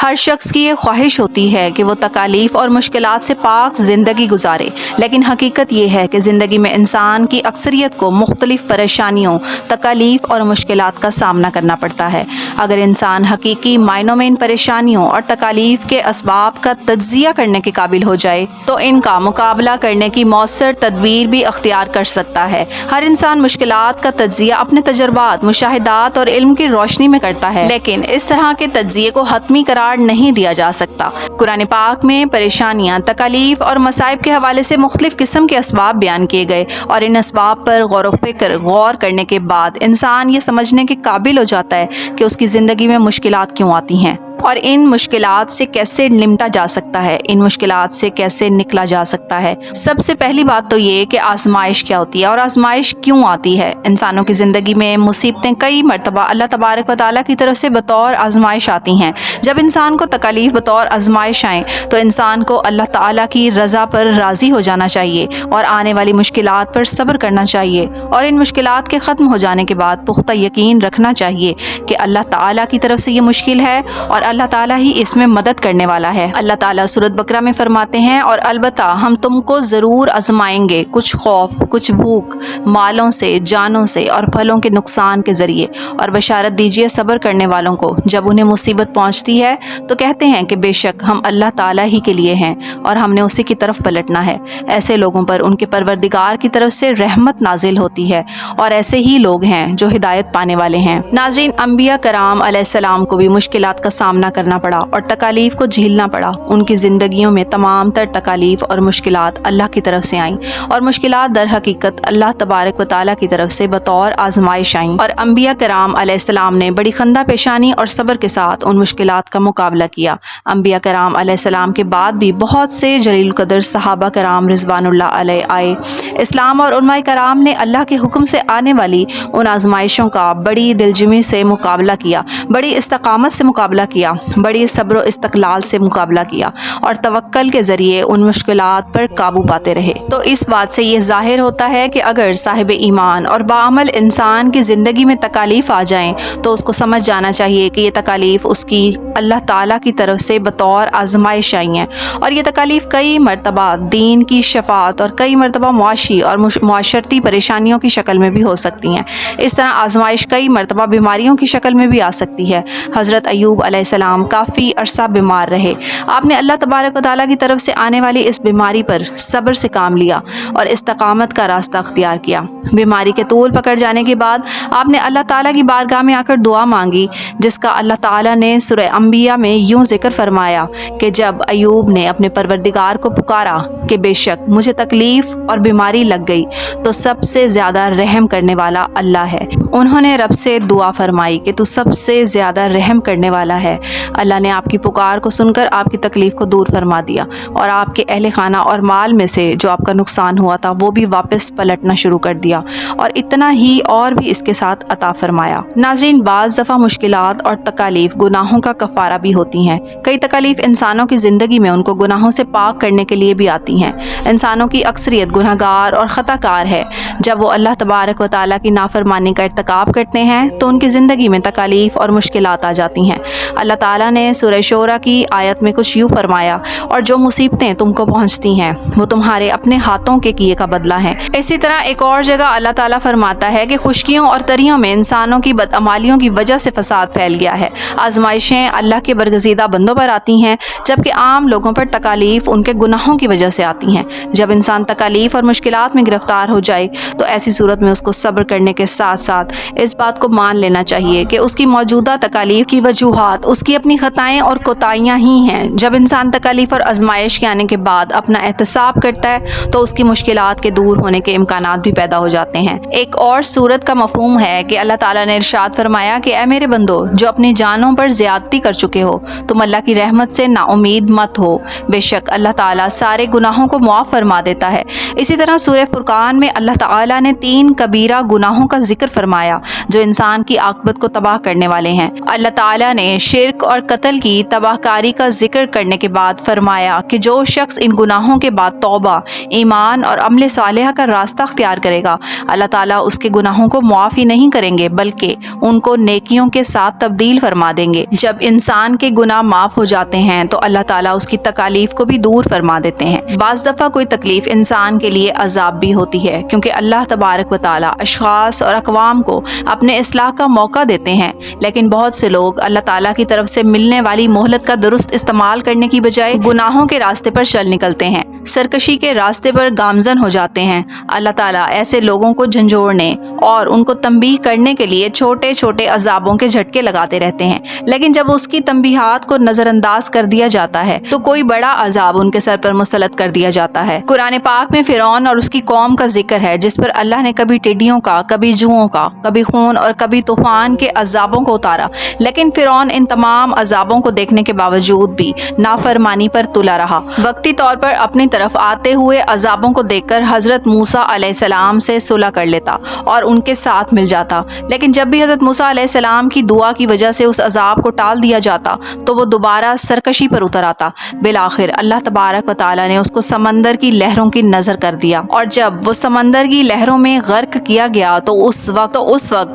ہر شخص کی یہ خواہش ہوتی ہے کہ وہ تکالیف اور مشکلات سے پاک زندگی گزارے، لیکن حقیقت یہ ہے کہ زندگی میں انسان کی اکثریت کو مختلف پریشانیوں، تکالیف اور مشکلات کا سامنا کرنا پڑتا ہے۔ اگر انسان حقیقی معنوں میں ان پریشانیوں اور تکالیف کے اسباب کا تجزیہ کرنے کے قابل ہو جائے تو ان کا مقابلہ کرنے کی مؤثر تدبیر بھی اختیار کر سکتا ہے۔ ہر انسان مشکلات کا تجزیہ اپنے تجربات، مشاہدات اور علم کی روشنی میں کرتا ہے، لیکن اس طرح کے تجزیے کو حتمی قرار نہیں دیا جا سکتا۔ قرآن پاک میں پریشانیاں، تکالیف اور مصائب کے حوالے سے مختلف قسم کے اسباب بیان کیے گئے، اور ان اسباب پر غور کرنے کے بعد انسان یہ سمجھنے کے قابل ہو جاتا ہے کہ اس کی زندگی میں مشکلات کیوں آتی ہیں اور ان مشکلات سے کیسے نمٹا جا سکتا ہے، ان مشکلات سے کیسے نکلا جا سکتا ہے۔ سب سے پہلی بات تو یہ کہ آزمائش کیا ہوتی ہے اور آزمائش کیوں آتی ہے۔ انسانوں کی زندگی میں مصیبتیں کئی مرتبہ اللہ تبارک و تعالیٰ کی طرف سے بطور آزمائش آتی ہیں۔ جب انسان کو تکالیف بطور آزمائش آئیں تو انسان کو اللہ تعالیٰ کی رضا پر راضی ہو جانا چاہیے اور آنے والی مشکلات پر صبر کرنا چاہیے، اور ان مشکلات کے ختم ہو جانے کے بعد پختہ یقین رکھنا چاہیے کہ اللہ تعالیٰ کی طرف سے یہ مشکل ہے اور اللہ تعالیٰ ہی اس میں مدد کرنے والا ہے۔ اللہ تعالیٰ سورۃ بقرہ میں فرماتے ہیں، اور البتہ ہم تم کو ضرور آزمائیں گے، کچھ خوف، کچھ بھوک، مالوں سے، جانوں سے اور پھلوں کے نقصان کے ذریعے، اور بشارت دیجیے صبر کرنے والوں کو جب انہیں مصیبت پہنچتی ہے تو کہتے ہیں کہ بے شک ہم اللہ تعالیٰ ہی کے لیے ہیں اور ہم نے اسی کی طرف پلٹنا ہے۔ ایسے لوگوں پر ان کے پروردگار کی طرف سے رحمت نازل ہوتی ہے، اور ایسے ہی لوگ ہیں جو ہدایت پانے والے ہیں۔ ناظرین، انبیاء کرام علیہ السلام کو بھی مشکلات کا سامنا کرنا پڑا اور تکالیف کو جھیلنا پڑا۔ ان کی زندگیوں میں تمام تر تکالیف اور مشکلات اللہ کی طرف سے آئیں، اور مشکلات در حقیقت اللہ تبارک و تعالیٰ کی طرف سے بطور آزمائش آئیں، اور انبیاء کرام علیہ السلام نے بڑی خندہ پیشانی اور صبر کے ساتھ ان مشکلات کا مقابلہ کیا۔ انبیاء کرام علیہ السلام کے بعد بھی بہت سے جلیل القدر صحابہ کرام رضوان اللہ علیہ آئے۔ اسلام اور علماء کرام نے اللہ کے حکم سے آنے والی ان آزمائشوں کا بڑی دلجمی سے مقابلہ کیا، بڑی استقامت سے مقابلہ کیا، بڑی صبر و استقلال سے مقابلہ کیا، اور توکل کے ذریعے ان مشکلات پر قابو پاتے رہے۔ تو اس بات سے یہ ظاہر ہوتا ہے کہ اگر صاحب ایمان اور باعمل انسان کی زندگی میں تکالیف آ جائیں تو اس کو سمجھ جانا چاہیے کہ یہ تکالیف اس کی اللہ تعالیٰ کی طرف سے بطور آزمائش آئی ہیں، اور یہ تکالیف کئی مرتبہ دین کی شفاعت اور کئی مرتبہ معاشی اور معاشرتی پریشانیوں کی شکل میں بھی ہو سکتی ہیں۔ اس طرح آزمائش کئی مرتبہ بیماریوں کی شکل میں بھی آ سکتی ہے۔ حضرت ایوب علیہ السلام کافی عرصہ بیمار رہے۔ آپ نے اللہ تبارک و تعالیٰ کی طرف سے آنے والی اس بیماری پر صبر سے کام لیا اور استقامت کا راستہ اختیار کیا۔ بیماری کے طول پکڑ جانے کے بعد آپ نے اللہ تعالیٰ کی بارگاہ میں آ کر دعا مانگی، جس کا اللہ تعالیٰ نے سورہ انبیاء میں یوں ذکر فرمایا کہ جب ایوب نے اپنے پروردگار کو پکارا کہ بے شک مجھے تکلیف اور بیماری لگ گئی تو سب سے زیادہ رحم کرنے والا اللہ ہے، انہوں نے رب سے دعا فرمائی کہ تو سب سے زیادہ رحم کرنے والا ہے۔ اللہ نے آپ کی پکار کو سن کر آپ کی تکلیف کو دور فرما دیا، اور آپ کے اہل خانہ اور مال میں سے جو آپ کا نقصان ہوا تھا وہ بھی واپس پلٹنا شروع کر دیا، اور اتنا ہی اور بھی اس کے ساتھ عطا فرمایا۔ ناظرین، بعض دفعہ مشکلات اور تکالیف گناہوں کا کفارہ بھی ہوتی ہیں۔ کئی تکالیف انسانوں کی زندگی میں ان کو گناہوں سے پاک کرنے کے لیے بھی آتی ہیں۔ انسانوں کی اکثریت گناہ گار اور خطا کار ہے۔ جب وہ اللہ تبارک و تعالیٰ کی نافرمانی کا ارتکاب کرتے ہیں تو ان کی زندگی میں تکالیف اور مشکلات آ جاتی ہیں۔ اللہ تعالیٰ نے سورہ شورى کی آیت میں کچھ یوں فرمایا، اور جو مصیبتیں تم کو پہنچتی ہیں وہ تمہارے اپنے ہاتھوں کے کیے کا بدلہ ہیں۔ اسی طرح ایک اور جگہ اللہ تعالیٰ فرماتا ہے کہ خشکیوں اور تریوں میں انسانوں کی بدعمالیوں کی وجہ سے فساد پھیل گیا ہے۔ آزمائشیں اللہ کے برگزیدہ بندوں پر آتی ہیں، جبکہ عام لوگوں پر تکالیف ان کے گناہوں کی وجہ سے آتی ہیں۔ جب انسان تکالیف اور مشکلات میں گرفتار ہو جائے تو ایسی صورت میں اس کو صبر کرنے کے ساتھ ساتھ اس بات کو مان لینا چاہیے کہ اس کی موجودہ تکالیف کی وجوہات اس کی اپنی خطائیں اور کوتاہیاں ہی ہیں۔ جب انسان تکالیف اور آزمائش کے آنے کے بعد اپنا احتساب کرتا ہے تو اس کی مشکلات کے دور ہونے کے امکانات بھی پیدا ہو جاتے ہیں۔ ایک اور صورت کا مفہوم ہے کہ اللہ تعالیٰ نے ارشاد فرمایا کہ اے میرے بندو جو اپنی جانوں پر زیادتی کر چکے ہو، تم اللہ کی رحمت سے نا امید مت ہو، بے شک اللہ تعالیٰ سارے گناہوں کو معاف فرما دیتا ہے۔ اسی طرح سورہ فرقان میں اللہ تعالیٰ نے 3 کبیرہ گناہوں کا ذکر فرمایا جو انسان کی عاقبت کو تباہ کرنے والے ہیں۔ اللہ تعالیٰ نے شرک، شرک اور قتل کی تباہ کاری کا ذکر کرنے کے بعد فرمایا کہ جو شخص ان گناہوں کے بعد توبہ، ایمان اور عمل صالحہ کا راستہ اختیار کرے گا، اللہ تعالیٰ اس کے گناہوں کو معاف ہی نہیں کریں گے بلکہ ان کو نیکیوں کے ساتھ تبدیل فرما دیں گے۔ جب انسان کے گناہ معاف ہو جاتے ہیں تو اللہ تعالیٰ اس کی تکالیف کو بھی دور فرما دیتے ہیں۔ بعض دفعہ کوئی تکلیف انسان کے لیے عذاب بھی ہوتی ہے، کیونکہ اللہ تبارک و تعالیٰ اشخاص اور اقوام کو اپنے اصلاح کا موقع دیتے ہیں، لیکن بہت سے لوگ اللہ تعالیٰ کی طرف سے ملنے والی مہلت کا درست استعمال کرنے کی بجائے گناہوں کے راستے پر چل نکلتے ہیں، سرکشی کے راستے پر گامزن ہو جاتے ہیں۔ اللہ تعالیٰ ایسے لوگوں کو جھنجھوڑنے اور ان کو تنبیہ کرنے کے لیے چھوٹے چھوٹے عذابوں کے جھٹکے لگاتے رہتے ہیں، لیکن جب اس کی تنبیہات کو نظر انداز کر دیا جاتا ہے تو کوئی بڑا عذاب ان کے سر پر مسلط کر دیا جاتا ہے۔ قرآن پاک میں فرعون اور اس کی قوم کا ذکر ہے، جس پر اللہ نے کبھی ٹڈیوں کا، کبھی جوؤں کا، کبھی خون اور کبھی طوفان کے عذابوں کو اتارا، لیکن فرعون ان تمام عذابوں کو دیکھنے کے باوجود بھی نافرمانی پر تلا رہا۔ وقتی طور پر اپنی طرف آتے ہوئے عذابوں کو دیکھ کر حضرت موسیٰ علیہ السلام سے صلح کر لیتا اور ان کے ساتھ مل جاتا، لیکن جب بھی حضرت موسیٰ علیہ السلام کی دعا کی وجہ سے اس عذاب کو ٹال دیا جاتا تو وہ دوبارہ سرکشی پر اتر آتا۔ بالآخر اللہ تبارک و تعالیٰ نے اس کو سمندر کی لہروں کی نظر کر دیا، اور جب وہ سمندر کی لہروں میں غرق کیا گیا تو اس وقت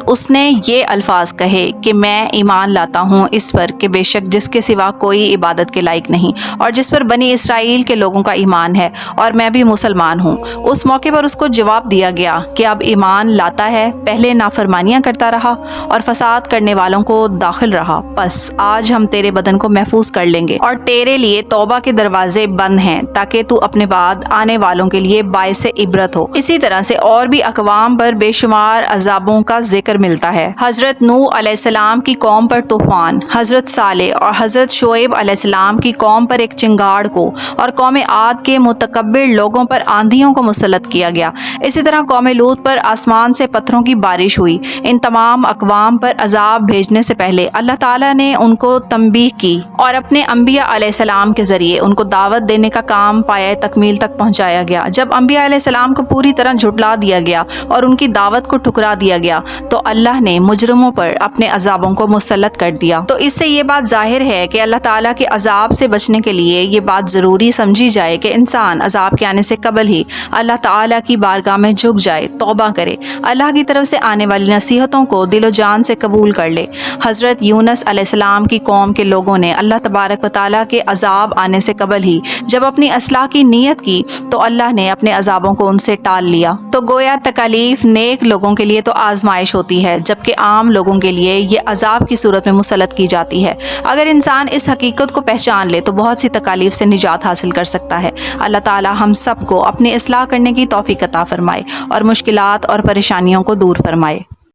اس نے یہ الفاظ کہے کہ میں ایمان لاتا ہوں اس پر کہ بے شک جس کے سوا کوئی عبادت کے لائق نہیں، اور جس پر بنی اسرائیل کے لوگوں کا ایمان ہے، اور میں بھی مسلمان ہوں۔ اس موقع پر اس کو جواب دیا گیا کہ اب ایمان لاتا ہے، پہلے نافرمانیاں کرتا رہا اور فساد کرنے والوں کو داخل رہا، بس آج ہم تیرے بدن کو محفوظ کر لیں گے اور تیرے لیے توبہ کے دروازے بند ہیں تاکہ تو اپنے بعد آنے والوں کے لیے باعث عبرت ہو۔ اسی طرح سے اور بھی اقوام پر بے شمار عذابوں کا ذکر ملتا ہے۔ حضرت نوح علیہ السلام کی قوم پر طوفان، حضرت صالح اور حضرت شعیب علیہ السلام کی قوم پر ایک چنگاڑ کو، اور قوم عاد کے متکبر لوگوں پر آندھیوں کو مسلط کیا گیا۔ اسی طرح قوم لوط پر آسمان سے پتھروں کی بارش ہوئی۔ ان تمام اقوام پر عذاب بھیجنے سے پہلے اللہ تعالیٰ نے ان کو تنبیہ کی اور اپنے انبیاء علیہ السلام کے ذریعے ان کو دعوت دینے کا کام پایۂ تکمیل تک پہنچایا گیا۔ جب انبیاء علیہ السلام کو پوری طرح جھٹلا دیا گیا اور ان کی دعوت کو ٹھکرا دیا گیا تو اللہ نے مجرموں پر اپنے عذابوں کو مسلط کر دیا۔ تو اس سے یہ بات ظاہر ہے کہ اللہ تعالیٰ کے عذاب سے بچنے کے لیے یہ بات ضروری سمجھی جائے کہ انسان عذاب کے آنے سے قبل ہی اللہ تعالیٰ کی بارگاہ میں جھک جائے، توبہ کرے، اللہ کی طرف سے آنے والی نصیحتوں کو دل و جان سے قبول کر لے۔ حضرت یونس علیہ السلام کی قوم کے لوگوں نے اللہ تبارک و تعالیٰ کے عذاب آنے سے قبل ہی جب اپنی اصلاح کی نیت کی تو اللہ نے اپنے عذابوں کو ان سے ٹال لیا۔ تو گویا تکالیف نیک لوگوں کے لیے تو آزمائش ہوتی ہے، جبکہ عام لوگوں کے لیے یہ عذاب کی صورت میں مسلط کی جاتی ہے۔ اگر انسان اس حقیقت کو پہچان لے تو بہت سی تکالیف سے نجات حاصل کر سکتا ہے۔ اللہ تعالیٰ ہم سب کو اپنی اصلاح کرنے کی توفیق عطا فرمائے اور مشکلات اور پریشانیوں کو دور فرمائے۔